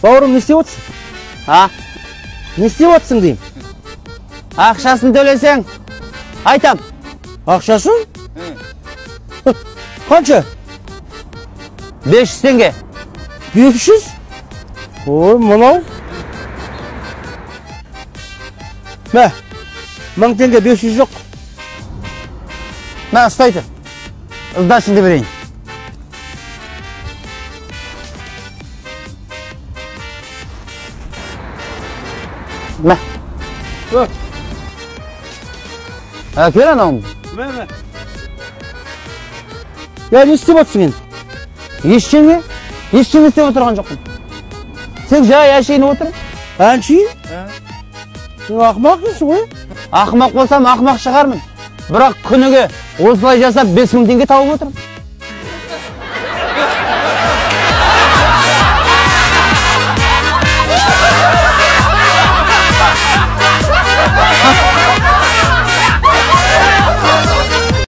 Бауырым, не істеп отырсың? А? Не істеп отырсың деймін? Ақшасын төлесең, айтам. Ақшасын? Қанша? 500 теңге. 500? Ой, мынау. Мә, 1000 теңге 500 жоқ. Мә, ұстайды. Сдачыңды берейін. Мә. Кел анауың. Мә. Я не істеп отырсың енді? Ештеңе істеп отырған жоқпын. Сен жай әшейін отыр. Әншейін? Сен ақымақ дейсің ғой? Ақымақ болсам ақымақ шығармын. Бірақ күніге осылай жасап 5000 теңге тауып отырмын.